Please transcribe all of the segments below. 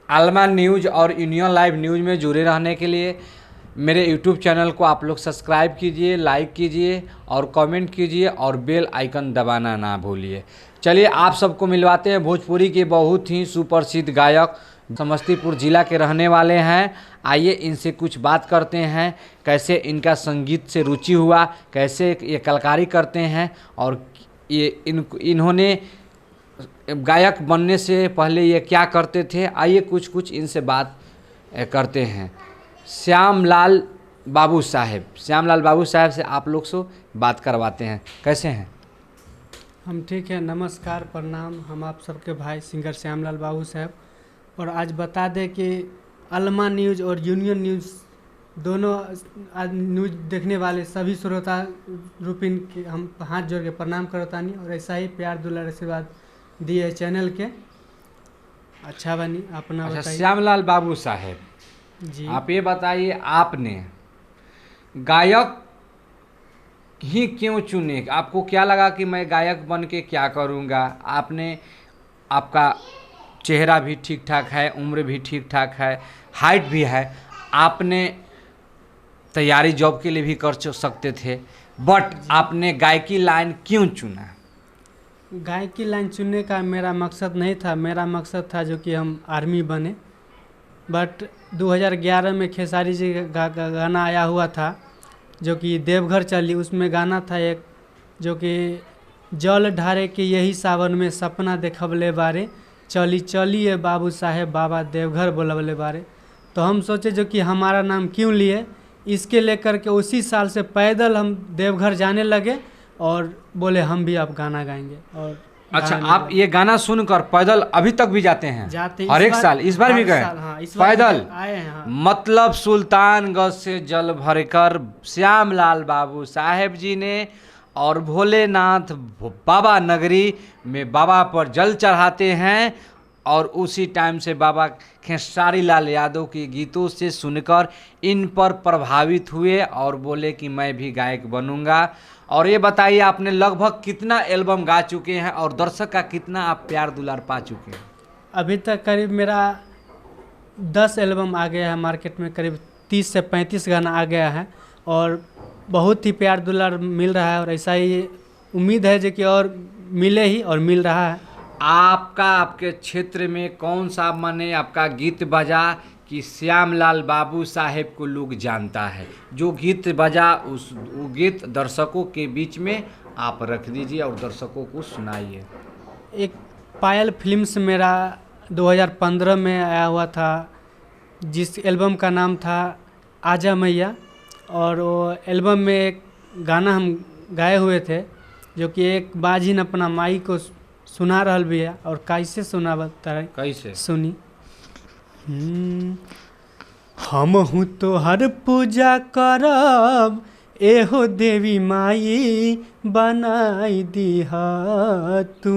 आलमा news और union live news में जुड़े रहने के लिए मेरे यूट्यूब चैनल को आप लोग सब्सक्राइब कीजिए, लाइक कीजिए और कमेंट कीजिए और बेल आइकन दबाना ना भूलिए। चलिए आप सबको मिलवाते हैं भोजपुरी के बहुत ही सुप्रसिद्ध गायक, समस्तीपुर जिला के रहने वाले हैं। आइए इनसे कुछ बात करते हैं, कैसे इनका संगीत से रुचि हुआ, कैसे ये कलाकारी करते हैं और ये इन्होंने गायक बनने से पहले ये क्या करते थे। आइए कुछ इनसे बात करते हैं। श्यामलाल बाबू साहब से आप लोग से बात करवाते हैं। कैसे हैं? हम ठीक है, नमस्कार, प्रणाम। हम आप सबके भाई सिंगर श्यामलाल बाबू साहब। और आज बता दें कि अलमा न्यूज़ और यूनियन न्यूज़ दोनों आज न्यूज़ देखने वाले सभी श्रोता रूपिन के हम हाथ जोड़ के प्रणाम करतानी और ऐसा ही प्यार दुलार आशीर्वाद दिए चैनल के। अच्छा बनी अपना बताइए। श्यामलाल बाबू साहब जी, आप ये बताइए, आपने गायक ही क्यों चुने? आपको क्या लगा कि मैं गायक बन के क्या करूँगा? आपका चेहरा भी ठीक ठाक है, उम्र भी ठीक ठाक है, हाइट भी है, आपने तैयारी जॉब के लिए भी कर सकते थे, बट आपने गायकी लाइन क्यों चुना? गायकी लाइन चुनने का मेरा मकसद नहीं था। मेरा मकसद था जो कि हम आर्मी बने। बट 2011 में खेसारी जी का गाना आया हुआ था जो कि देवघर चली, उसमें गाना था एक जो कि जल ढारे के यही सावन में सपना देखबले बारे, चली चली ये बाबू साहेब बाबा देवघर बोलबले बारे। तो हम सोचे जो कि हमारा नाम क्यों लिए, इसके लेकर के उसी साल से पैदल हम देवघर जाने लगे और बोले हम भी अब गाना गाएंगे। और अच्छा, आप ये गाना सुनकर पैदल अभी तक भी जाते हैं? जाते हर एक साल? इस बार भी गए? हाँ, इस बार पैदल आए हैं। हाँ। मतलब सुल्तानगंज से जल भरकर श्यामलाल बाबू साहेब जी ने और भोलेनाथ बाबा नगरी में बाबा पर जल चढ़ाते हैं और उसी टाइम से बाबा खेसारी लाल यादव के गीतों से सुनकर इन पर प्रभावित हुए और बोले कि मैं भी गायक बनूंगा। और ये बताइए, आपने लगभग कितना एल्बम गा चुके हैं और दर्शक का कितना आप प्यार दुलार पा चुके हैं? अभी तक करीब मेरा 10 एल्बम आ गया है मार्केट में, करीब 30 से 35 गाना आ गया है और बहुत ही प्यार दुलार मिल रहा है और ऐसा ही उम्मीद है जो कि और मिले ही और मिल रहा है। आपके क्षेत्र में कौन सा माने आपका गीत बजा कि श्यामलाल बाबू साहेब को लोग जानता है? जो गीत बजा वो गीत दर्शकों के बीच में आप रख दीजिए और दर्शकों को सुनाइए। एक पायल फिल्म्स मेरा 2015 में आया हुआ था, जिस एल्बम का नाम था आजा मैया। और वो एल्बम में एक गाना हम गाए हुए थे जो कि एक बाजिन अपना माई को सुना रहल भी है। और कैसे सुना बता रहे? कैसे सुनी। हम हूँ तो हर पूजा करब, एहो देवी माई बनाई दीहा तू।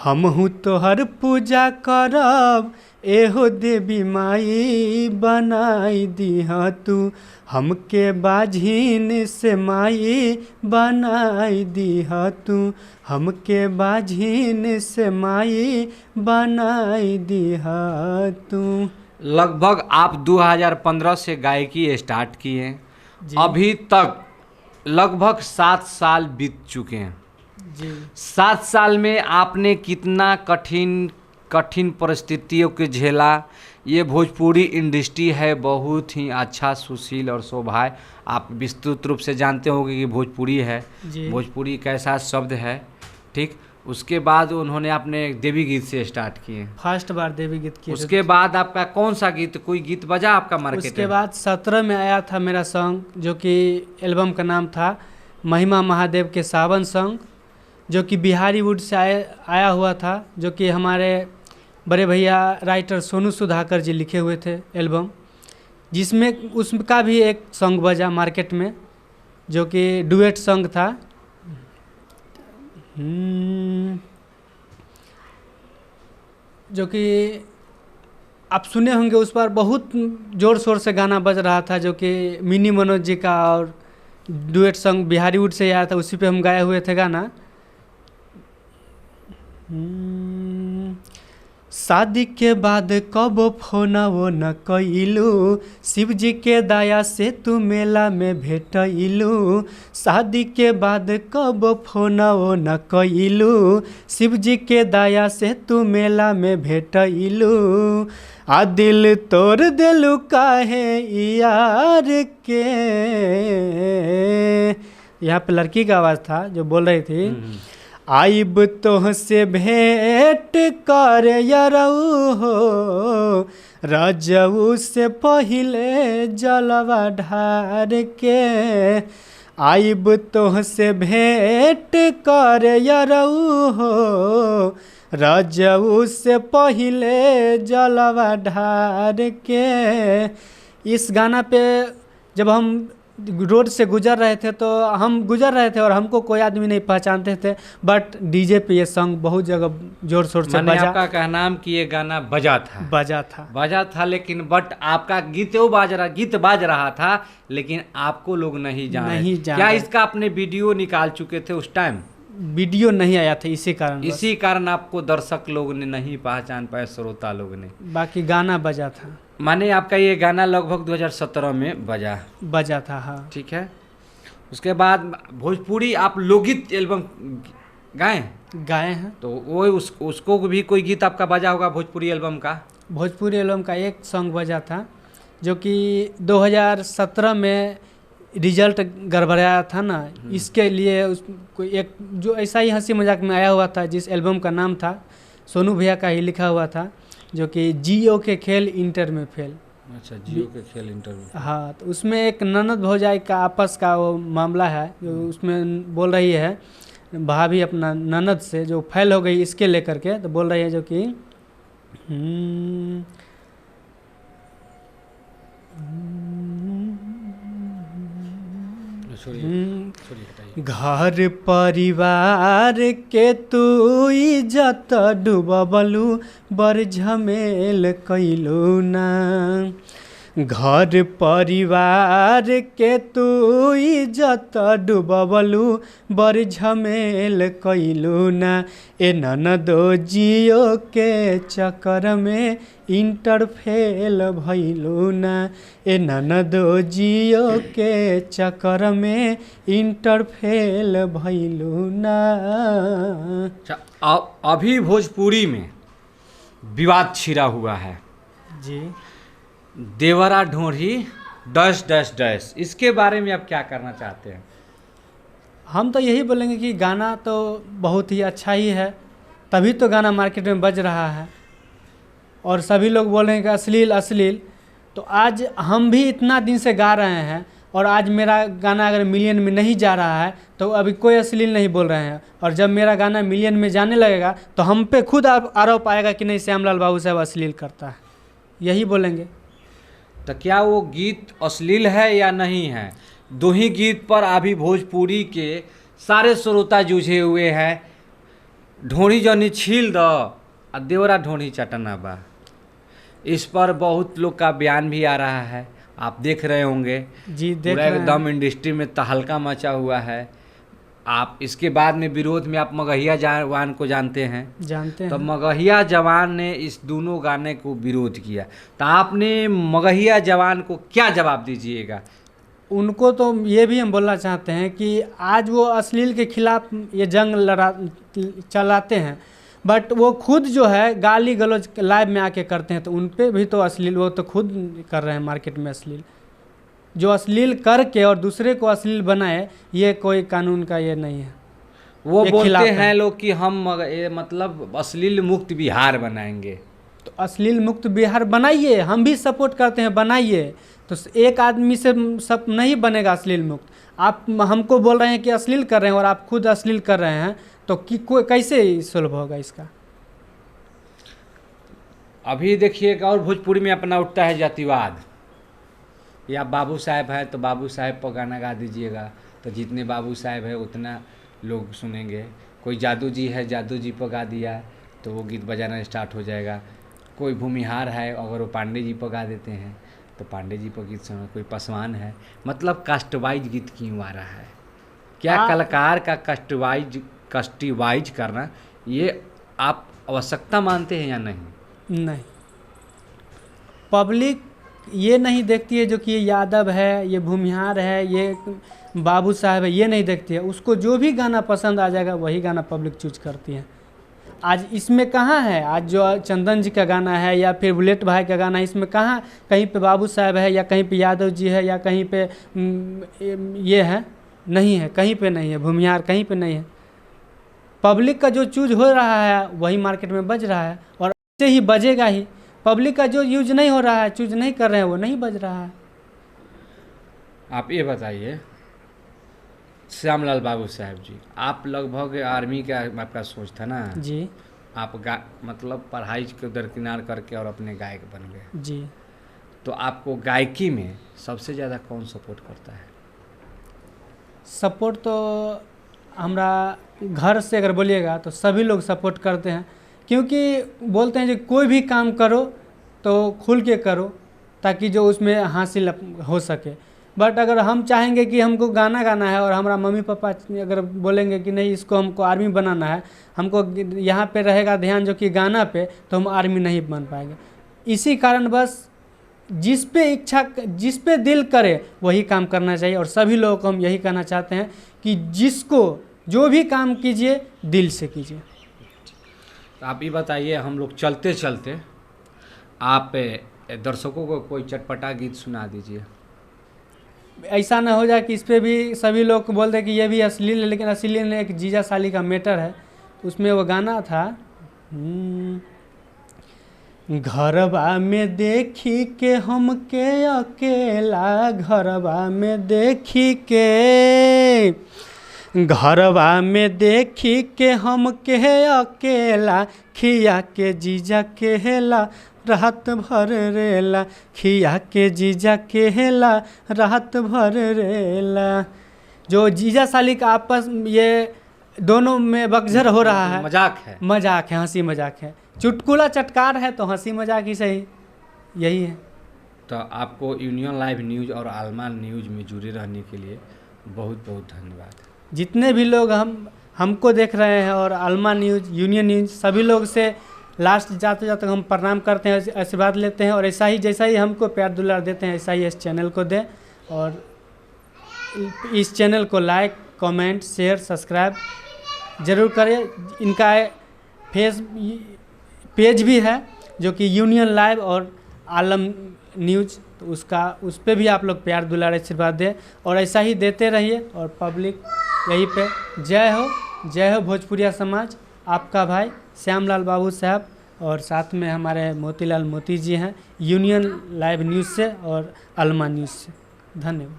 हम हूँ तो हर पूजा करब, एहो देवी माई बनाई दीहा तू। हमके बाझिन से माई बनाई दीहा तू। हमके बाझिन से माई बनाई दीहा तू। लगभग आप 2015 से गायकी स्टार्ट किए, अभी तक लगभग 7 साल बीत चुके हैं जी। 7 साल में आपने कितना कठिन परिस्थितियों के झेला। ये भोजपुरी इंडस्ट्री है बहुत ही अच्छा, सुशील और शोभा है। आप विस्तृत रूप से जानते होंगे कि भोजपुरी है, भोजपुरी कैसा शब्द है, ठीक। उसके बाद उन्होंने अपने देवी गीत से स्टार्ट किए, फर्स्ट बार देवी गीत किए। उसके बाद आपका कौन सा गीत, कोई गीत बजा आपका मार्केट में? उसके बाद 17 में आया था मेरा सॉन्ग जो कि एल्बम का नाम था महिमा महादेव के सावन सॉन्ग, जो कि बिहारी वुड से आया हुआ था, जो कि हमारे बड़े भैया राइटर सोनू सुधाकर जी लिखे हुए थे एल्बम, जिसमें उसका भी एक सॉन्ग बजा मार्केट में जो कि डुएट सॉन्ग था। जो कि आप सुने होंगे, उस पर बहुत ज़ोर शोर से गाना बज रहा था जो कि मिनी मनोज जी का और duet song Bihari would say आया था, उसी पे हम गाए हुए थे गाना। शादी के बाद कब फोन वो न कइलू, शिव जी के दया से तू मेला में भेटइलू। शादी के बाद कब फोन वो न कइलू, शिव जी के दया से तू मेला में भेटइलू। आ दिल तोड़ देलू काहे यार के। यहाँ पे लड़की का आवाज़ था जो बोल रही थी, आइब तोहसे भेंट कर यरऊ हो, रजऊ से पहिले जलवा ढार के। आइब तोहसे भेंट कर यरऊ हो, रजऊ से पहिले जलवा ढार के। इस गाना पे जब हम रोड से गुजर रहे थे तो हम गुजर रहे थे और हमको कोई आदमी नहीं पहचानते थे, बट डीजे पे ये सॉन्ग बहुत जगह जोर शोर से बजा। आपका कहना कि ये गाना बजा था लेकिन बट आपका गीत बाज रहा था लेकिन आपको लोग नहीं जान क्या इसका आपने वीडियो निकाल चुके थे उस टाइम? वीडियो नहीं आया था, इसी कारण आपको दर्शक लोग ने नहीं पहचान पाए, श्रोता लोग ने। बाकी गाना बजा था, माने आपका ये गाना लगभग 2017 में बजा था। हाँ ठीक है। उसके बाद भोजपुरी आप लोकगीत एल्बम गाए हैं तो वो उसको भी कोई गीत आपका बजा होगा भोजपुरी एल्बम का? भोजपुरी एल्बम का एक सॉन्ग बजा था जो कि 2017 में रिजल्ट गड़बड़ाया था ना, इसके लिए उसको एक जो ऐसा ही हंसी मजाक में आया हुआ था, जिस एल्बम का नाम था सोनू भैया का ही लिखा हुआ था, जो कि जियो के खेल इंटर में फेल। अच्छा, जियो के खेल इंटर में। हाँ, तो उसमें एक ननद भौजाई का आपस का वो मामला है, जो उसमें बोल रही है भाभी अपना ननद से जो फेल हो गई इसके लेकर के, तो बोल रही है जो कि घर परिवार के तू इज्जत डूबलू, बड़ झमेल कैलू ना। घर परिवार के तू इज्जत डूबलू, बड़ झमेल कैलू ना। ए ननदो जियो के चक्कर में इंटर फेल भइलू ना। ए ननदो जियो के चक्कर में इंटर फेल भइलू ना। अभी भोजपुरी में विवाद छिड़ा हुआ है जी, देवरा ढोढ़ी डैश डैश डैश, इसके बारे में आप क्या करना चाहते हैं? हम तो यही बोलेंगे कि गाना तो बहुत ही अच्छा ही है, तभी तो गाना मार्केट में बज रहा है और सभी लोग बोल रहे हैं कि अश्लील अश्लील। तो आज हम भी इतना दिन से गा रहे हैं और आज मेरा गाना अगर मिलियन में नहीं जा रहा है तो अभी कोई अश्लील नहीं बोल रहे हैं, और जब मेरा गाना मिलियन में जाने लगेगा तो हम पे खुद आरोप आएगा कि नहीं श्यामलाल बाबू साहब अश्लील करता है, यही बोलेंगे। तो क्या वो गीत अश्लील है या नहीं है? दो ही गीत पर अभी भोजपुरी के सारे श्रोता जूझे हुए हैं। ढोड़ी जनी छील द आ देवरा ढोड़ी चटना बा, इस पर बहुत लोग का बयान भी आ रहा है, आप देख रहे होंगे जी, देख रहे हैं। एकदम इंडस्ट्री में तहलका मचा हुआ है। आप इसके बाद में विरोध में आप मगहिया जवान को जानते हैं? तो मगहिया जवान ने इस दोनों गाने को विरोध किया, तो आपने मगहिया जवान को क्या जवाब दीजिएगा? उनको तो ये भी हम बोलना चाहते हैं कि आज वो अश्लील के खिलाफ ये जंग चलाते हैं, बट वो खुद जो है गाली गलौज लाइव में आके करते हैं, तो उन पे भी तो अश्लील वो तो खुद कर रहे हैं मार्केट में अश्लील। जो अश्लील करके और दूसरे को अश्लील बनाए, ये कोई कानून का ये नहीं है। वो बोलते हैं लोग कि हम मतलब अश्लील मुक्त बिहार बनाएंगे। तो अश्लील मुक्त बिहार बनाइए, हम भी सपोर्ट करते हैं, बनाइए। तो एक आदमी से सब नहीं बनेगा अश्लील मुक्त। आप हमको बोल रहे हैं कि अश्लील कर रहे हैं और आप खुद अश्लील कर रहे हैं, तो कैसे सुलभ होगा इसका? अभी देखिएगा और भोजपुरी में अपना उठता है जातिवाद, या बाबू साहब है तो बाबू साहब पर गाना गा दीजिएगा, तो जितने बाबू साहब है उतना लोग सुनेंगे। कोई जादू जी है, जादू जी पर गा दिया तो वो गीत बजाना स्टार्ट हो जाएगा। कोई भूमिहार है, अगर वो पांडे जी पर गा देते हैं तो पांडे जी पर गीत सुना। कोई पासवान है, मतलब कास्टवाइज गीत क्यों आ रहा है? क्या कलाकार का कास्टवाइज करना ये आप आवश्यकता मानते हैं या नहीं? नहीं, पब्लिक ये नहीं देखती है जो कि ये यादव है, ये भूमिहार है, ये बाबू साहब है, ये नहीं देखती है। उसको जो भी गाना पसंद आ जाएगा वही गाना पब्लिक चूज करती है। आज इसमें कहाँ है, आज जो चंदन जी का गाना है या फिर बुलेट भाई का गाना है, इसमें कहाँ कहीं पे बाबू साहब है या कहीं पे यादव जी है या कहीं पे ये है, नहीं है, कहीं पे नहीं है, भूमिहार कहीं पे नहीं है। पब्लिक का जो चूज हो रहा है वही मार्केट में बज रहा है और ऐसे ही बजेगा ही। पब्लिक का जो यूज नहीं हो रहा है, चूज नहीं कर रहे हैं, वो नहीं बज रहा है। आप ये बताइए, श्यामलाल बाबू साहब जी, आप लगभग आर्मी का आपका सोच था ना जी आप मतलब पढ़ाई को दरकिनार करके और अपने गायक बन गए। जी। तो आपको गायकी में सबसे ज़्यादा कौन सपोर्ट करता है? सपोर्ट तो हमरा घर से अगर बोलिएगा तो सभी लोग सपोर्ट करते हैं, क्योंकि बोलते हैं कि कोई भी काम करो तो खुल के करो ताकि जो उसमें हासिल हो सके। बट अगर हम चाहेंगे कि हमको गाना गाना है और हमारा मम्मी पापा अगर बोलेंगे कि नहीं इसको हमको आर्मी बनाना है, हमको यहाँ पे रहेगा ध्यान जो कि गाना पे, तो हम आर्मी नहीं बन पाएंगे। इसी कारण बस जिस पे इच्छा, जिस पे दिल करे वही काम करना चाहिए। और सभी लोगों को हम यही कहना चाहते हैं कि जिसको जो भी काम कीजिए दिल से कीजिए। तो आप ये बताइए, हम लोग चलते चलते आप दर्शकों को कोई चटपटा गीत सुना दीजिए। ऐसा ना हो जाए कि इस पे भी सभी लोग बोल दे कि ये भी अश्लील है, लेकिन अश्लील ने एक जीजा साली का मैटर है, उसमें वो गाना था घरबा में देखी के हमके अकेला, घरबा में देखी के, घरबा में देखी के हमके अकेला, खिया के जीजा के हेला रात भर रेला, खिया के जीजा के हेला रात भर रेला। जो जीजा साली का आपस ये दोनों में बकझर हो रहा है, मजाक है, मजाक है, हंसी मजाक है, चुटकुला चटकार है तो हंसी मजाक ही सही, यही है। तो आपको यूनियन लाइव न्यूज़ और आलमा न्यूज़ में जुड़े रहने के लिए बहुत बहुत धन्यवाद। जितने भी लोग हमको देख रहे हैं और आलमा न्यूज़, यूनियन न्यूज़, सभी लोग से लास्ट जाते जाते हम प्रणाम करते हैं, आशीर्वाद लेते हैं। और ऐसा ही जैसा ही हमको प्यार दुलार देते हैं ऐसा ही इस चैनल को दें, और इस चैनल को लाइक, कमेंट, शेयर, सब्सक्राइब ज़रूर करें। इनका पेज भी है जो कि यूनियन लाइव और आलम न्यूज़, तो उस पर भी आप लोग प्यार दुलार आशीर्वाद दें और ऐसा ही देते रहिए। और पब्लिक यहीं पे जय हो भोजपुरिया समाज। आपका भाई श्यामलाल बाबू साहब और साथ में हमारे मोतीलाल मोती जी हैं यूनियन लाइव न्यूज़ से और आलमा न्यूज़ से। धन्यवाद।